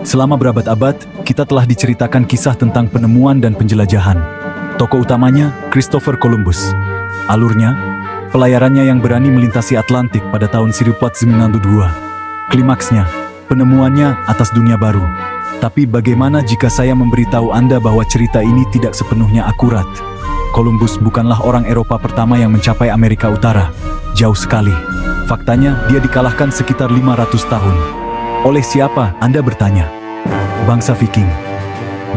Selama berabad-abad, kita telah diceritakan kisah tentang penemuan dan penjelajahan. Tokoh utamanya, Christopher Columbus. Alurnya, pelayarannya yang berani melintasi Atlantik pada tahun 1492. Klimaksnya, penemuannya atas dunia baru. Tapi bagaimana jika saya memberitahu Anda bahwa cerita ini tidak sepenuhnya akurat? Columbus bukanlah orang Eropa pertama yang mencapai Amerika Utara. Jauh sekali. Faktanya, dia dikalahkan sekitar 500 tahun. Oleh siapa, Anda bertanya? Bangsa Viking.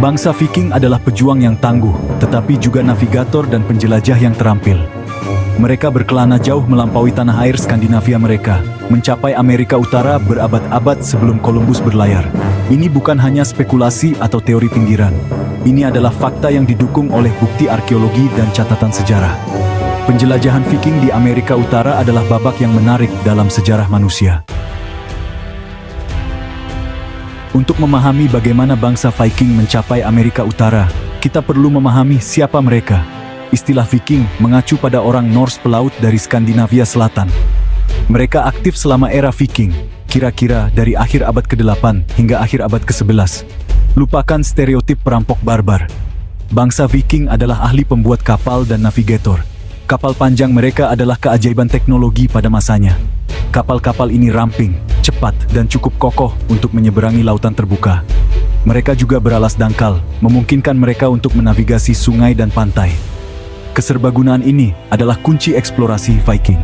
Bangsa Viking adalah pejuang yang tangguh, tetapi juga navigator dan penjelajah yang terampil. Mereka berkelana jauh melampaui tanah air Skandinavia mereka, mencapai Amerika Utara berabad-abad sebelum Columbus berlayar. Ini bukan hanya spekulasi atau teori pinggiran. Ini adalah fakta yang didukung oleh bukti arkeologi dan catatan sejarah. Penjelajahan Viking di Amerika Utara adalah babak yang menarik dalam sejarah manusia. Untuk memahami bagaimana bangsa Viking mencapai Amerika Utara, kita perlu memahami siapa mereka. Istilah Viking mengacu pada orang Norse pelaut dari Skandinavia Selatan. Mereka aktif selama era Viking, kira-kira dari akhir abad ke-8 hingga akhir abad ke-11. Lupakan stereotip perampok barbar. Bangsa Viking adalah ahli pembuat kapal dan navigator. Kapal panjang mereka adalah keajaiban teknologi pada masanya. Kapal-kapal ini ramping, cepat, dan cukup kokoh untuk menyeberangi lautan terbuka. Mereka juga beralas dangkal, memungkinkan mereka untuk menavigasi sungai dan pantai. Keserbagunaan ini adalah kunci eksplorasi Viking.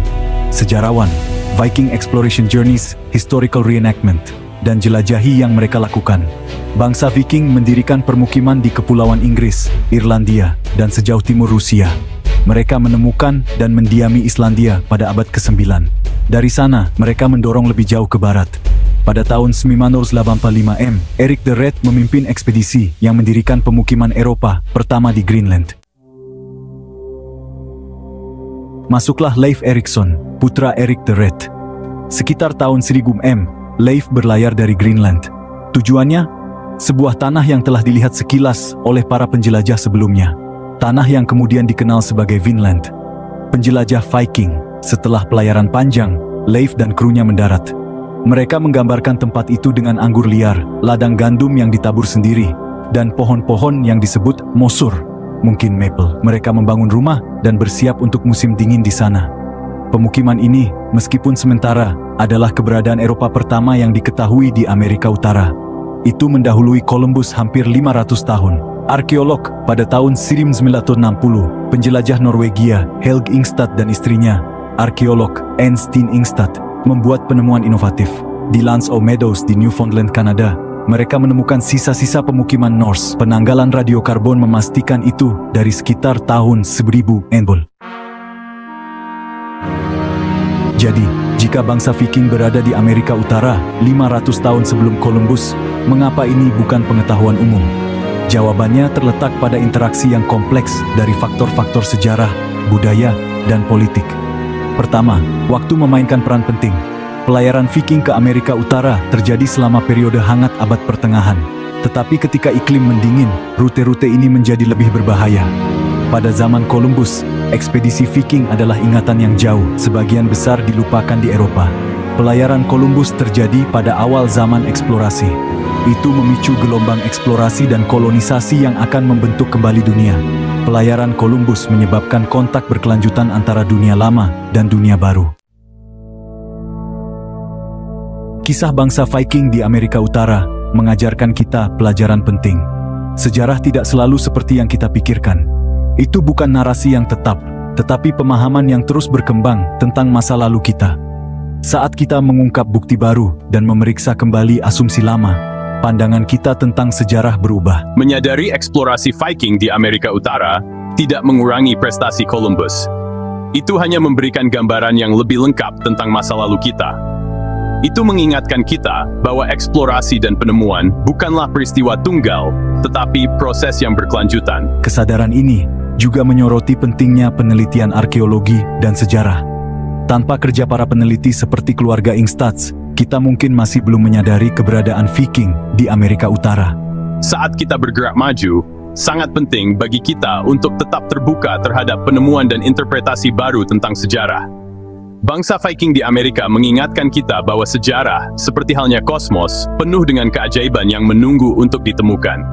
Sejarawan, Viking Exploration Journeys, Historical Reenactment, dan jelajahi yang mereka lakukan. Bangsa Viking mendirikan permukiman di Kepulauan Inggris, Irlandia, dan sejauh timur Rusia. Mereka menemukan dan mendiami Islandia pada abad ke-9. Dari sana, mereka mendorong lebih jauh ke barat. Pada tahun 1985, Erik the Red memimpin ekspedisi yang mendirikan pemukiman Eropa pertama di Greenland. Masuklah Leif Erikson, putra Erik the Red. Sekitar tahun 1000 M, Leif berlayar dari Greenland. Tujuannya, sebuah tanah yang telah dilihat sekilas oleh para penjelajah sebelumnya. Tanah yang kemudian dikenal sebagai Vinland. Penjelajah Viking, setelah pelayaran panjang, Leif dan krunya mendarat. Mereka menggambarkan tempat itu dengan anggur liar, ladang gandum yang ditabur sendiri, dan pohon-pohon yang disebut mosur, mungkin maple. Mereka membangun rumah dan bersiap untuk musim dingin di sana. Pemukiman ini, meskipun sementara, adalah keberadaan Eropa pertama yang diketahui di Amerika Utara. Itu mendahului Columbus hampir 500 tahun. Arkeolog pada tahun 1960, penjelajah Norwegia Helge Ingstad dan istrinya, arkeolog Anne Steen Ingstad, membuat penemuan inovatif. Di Lands Meadows di Newfoundland, Kanada, mereka menemukan sisa-sisa pemukiman Norse. Penanggalan radiokarbon memastikan itu dari sekitar tahun 1000 Enbol. Jadi, jika bangsa Viking berada di Amerika Utara 500 tahun sebelum Columbus, mengapa ini bukan pengetahuan umum? Jawabannya terletak pada interaksi yang kompleks dari faktor-faktor sejarah, budaya, dan politik. Pertama, waktu memainkan peran penting. Pelayaran Viking ke Amerika Utara terjadi selama periode hangat abad pertengahan. Tetapi ketika iklim mendingin, rute-rute ini menjadi lebih berbahaya. Pada zaman Columbus, ekspedisi Viking adalah ingatan yang jauh, sebagian besar dilupakan di Eropa. Pelayaran Columbus terjadi pada awal zaman eksplorasi. Itu memicu gelombang eksplorasi dan kolonisasi yang akan membentuk kembali dunia. Pelayaran Columbus menyebabkan kontak berkelanjutan antara dunia lama dan dunia baru. Kisah bangsa Viking di Amerika Utara mengajarkan kita pelajaran penting. Sejarah tidak selalu seperti yang kita pikirkan. Itu bukan narasi yang tetap, tetapi pemahaman yang terus berkembang tentang masa lalu kita. Saat kita mengungkap bukti baru dan memeriksa kembali asumsi lama, pandangan kita tentang sejarah berubah. Menyadari eksplorasi Viking di Amerika Utara tidak mengurangi prestasi Columbus. Itu hanya memberikan gambaran yang lebih lengkap tentang masa lalu kita. Itu mengingatkan kita bahwa eksplorasi dan penemuan bukanlah peristiwa tunggal, tetapi proses yang berkelanjutan. Kesadaran ini juga menyoroti pentingnya penelitian arkeologi dan sejarah. Tanpa kerja para peneliti seperti keluarga Ingstads, kita mungkin masih belum menyadari keberadaan Viking di Amerika Utara. Saat kita bergerak maju, sangat penting bagi kita untuk tetap terbuka terhadap penemuan dan interpretasi baru tentang sejarah. Bangsa Viking di Amerika mengingatkan kita bahwa sejarah, seperti halnya kosmos, penuh dengan keajaiban yang menunggu untuk ditemukan.